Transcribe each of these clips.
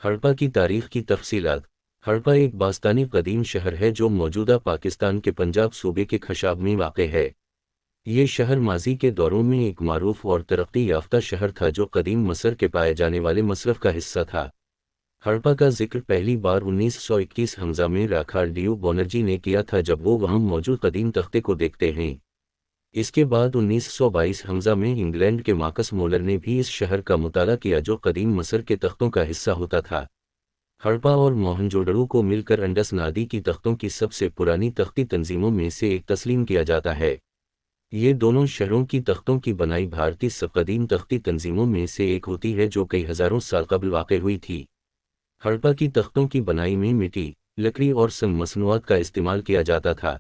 ہڑپا کی تاریخ کی تفصیلات۔ ہڑپا ایک باستانی قدیم شہر ہے جو موجودہ پاکستان کے پنجاب صوبے کے خشاب میں واقع ہے۔ یہ شہر ماضی کے دوروں میں ایک معروف اور ترقی یافتہ شہر تھا جو قدیم مصر کے پائے جانے والے مصرف کا حصہ تھا۔ ہڑپا کا ذکر پہلی بار 1921 ء میں راکھارڈیو بونرجی نے کیا تھا جب وہ وہاں موجود قدیم تختے کو دیکھتے ہیں۔ اس کے بعد 1922 ء میں انگلینڈ کے مارکس مولر نے بھی اس شہر کا مطالعہ کیا جو قدیم مصر کے تختوں کا حصہ ہوتا تھا۔ ہڑپا اور موہنجوڈڑو کو مل کر انڈس نادی کی تختوں کی سب سے پرانی تختی تنظیموں میں سے ایک تسلیم کیا جاتا ہے۔ یہ دونوں شہروں کی تختوں کی بنائی بھارتی قدیم تختی تنظیموں میں سے ایک ہوتی ہے جو کئی ہزاروں سال قبل واقع ہوئی تھی۔ ہڑپا کی تختوں کی بنائی میں مٹی، لکڑی اور سنگ مصنوعات کا استعمال کیا جاتا تھا۔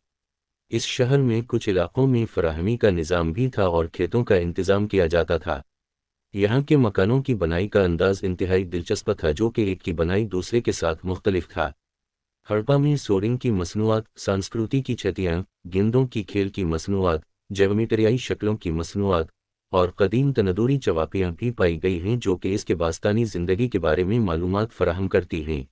اس شہر میں کچھ علاقوں میں فراہمی کا نظام بھی تھا اور کھیتوں کا انتظام کیا جاتا تھا۔ یہاں کے مکانوں کی بنائی کا انداز انتہائی دلچسپ تھا جو کہ ایک کی بنائی دوسرے کے ساتھ مختلف تھا۔ ہڑپا میں سورنگ کی مصنوعات، سنسکرتی کی چھتیاں، گیندوں کی کھیل کی مصنوعات، جیومیٹریائی شکلوں کی مصنوعات اور قدیم تندوری چواپیاں بھی پائی گئی ہیں جو کہ اس کے باستانی زندگی کے بارے میں معلومات فراہم کرتی ہیں۔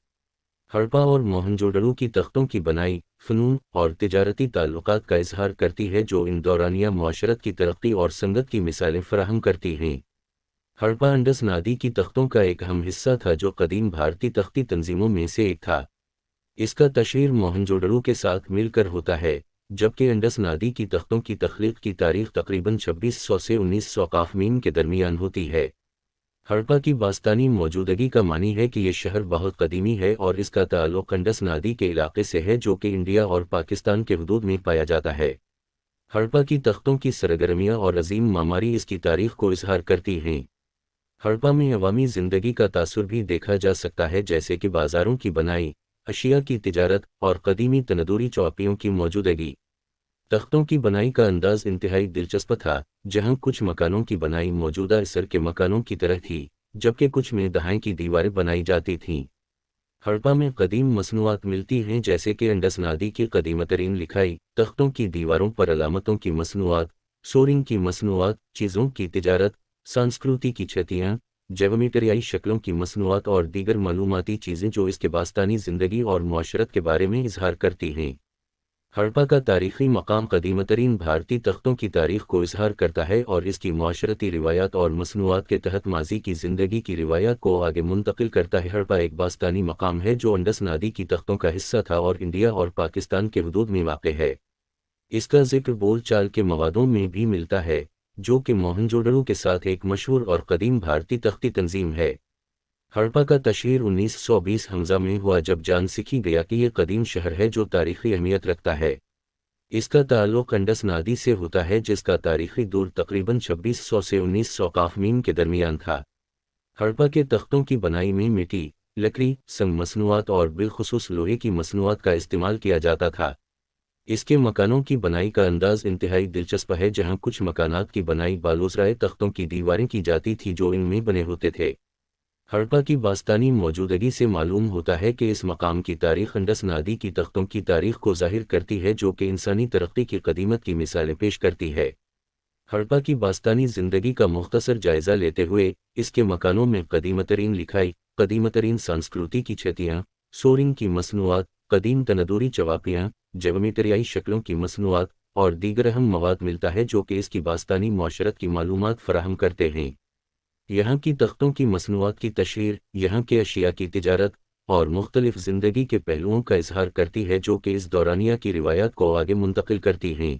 ہڑپا اور موہنجوڈڑو کی تختوں کی بنائی، فنون اور تجارتی تعلقات کا اظہار کرتی ہے جو ان دورانیہ معاشرت کی ترقی اور سنگت کی مثالیں فراہم کرتی ہیں۔ ہڑپا انڈس نادی کی تختوں کا ایک اہم حصہ تھا جو قدیم بھارتی تختی تنظیموں میں سے ایک تھا۔ اس کا تشہیر موہنجوڈڑو کے ساتھ مل کر ہوتا ہے، جبکہ انڈس نادی کی تختوں کی تخلیق کی تاریخ تقریباً 2600 سے 1900 قافمین کے درمیان ہوتی ہے۔ ہڑپا کی باستانی موجودگی کا معنی ہے کہ یہ شہر بہت قدیمی ہے اور اس کا تعلق انڈس نادی کے علاقے سے ہے جو کہ انڈیا اور پاکستان کے حدود میں پایا جاتا ہے۔ ہڑپا کی تختوں کی سرگرمیاں اور عظیم معماری اس کی تاریخ کو اظہار کرتی ہیں۔ ہڑپا میں عوامی زندگی کا تاثر بھی دیکھا جا سکتا ہے جیسے کہ بازاروں کی بنائی، اشیاء کی تجارت اور قدیمی تندوری چوپیوں کی موجودگی۔ تختوں کی بنائی کا انداز انتہائی دلچسپ تھا، جہاں کچھ مکانوں کی بنائی موجودہ عصر کے مکانوں کی طرح تھی، جبکہ کچھ میں دہائیں کی دیواریں بنائی جاتی تھیں۔ ہڑپا میں قدیم مصنوعات ملتی ہیں جیسے کہ انڈس نادی کی قدیم ترین لکھائی، تختوں کی دیواروں پر علامتوں کی مصنوعات، سورنگ کی مصنوعات، چیزوں کی تجارت، سنسکرتی کی چھتیاں، جیومیٹریائی شکلوں کی مصنوعات اور دیگر معلوماتی چیزیں جو اس کے باستانی زندگی اور معاشرت کے بارے میں اظہار کرتی ہیں۔ ہڑپا کا تاریخی مقام قدیم ترین بھارتی تختوں کی تاریخ کو اظہار کرتا ہے اور اس کی معاشرتی روایات اور مصنوعات کے تحت ماضی کی زندگی کی روایات کو آگے منتقل کرتا ہے۔ ہڑپا ایک باستانی مقام ہے جو انڈس نادی کی تختوں کا حصہ تھا اور انڈیا اور پاکستان کے حدود میں واقع ہے۔ اس کا ذکر بول چال کے موادوں میں بھی ملتا ہے، جو کہ موہنجوڈڑو کے ساتھ ایک مشہور اور قدیم بھارتی تختی تنظیم ہے۔ ہڑپا کا تشہیر 1920 ء میں ہوا جب جان سیکھی گیا کہ یہ قدیم شہر ہے جو تاریخی اہمیت رکھتا ہے۔ اس کا تعلق انڈس نادی سے ہوتا ہے جس کا تاریخی دور تقریباً 2600 سے 1900 قافمین کے درمیان تھا۔ ہڑپا کے تختوں کی بنائی میں مٹی، لکڑی، سنگ مصنوعات اور بالخصوص لوہے کی مصنوعات کا استعمال کیا جاتا تھا۔ اس کے مکانوں کی بنائی کا انداز انتہائی دلچسپ ہے جہاں کچھ مکانات کی بنائی بالوزرائے تختوں کی دیواریں کی جاتی تھی جو ان میں بنے ہوتے تھے۔ ہڑپا کی باستانی موجودگی سے معلوم ہوتا ہے کہ اس مقام کی تاریخ انڈس نادی کی تختوں کی تاریخ کو ظاہر کرتی ہے جو کہ انسانی ترقی کی قدیمت کی مثالیں پیش کرتی ہے۔ ہڑپا کی باستانی زندگی کا مختصر جائزہ لیتے ہوئے، اس کے مکانوں میں قدیم ترین لکھائی، قدیم ترین سنسکرتی کی چھتیاں، سورنگ کی مصنوعات، قدیم تندوری چواپیاں، جیومیٹریائی شکلوں کی مصنوعات اور دیگر اہم مواد ملتا ہے جو کہ اس کی باستانی معاشرت کی معلومات فراہم کرتے ہیں۔ یہاں کی تختوں کی مصنوعات کی تشہیر، یہاں کے اشیاء کی تجارت اور مختلف زندگی کے پہلوؤں کا اظہار کرتی ہے جو کہ اس دورانیہ کی روایات کو آگے منتقل کرتی ہیں۔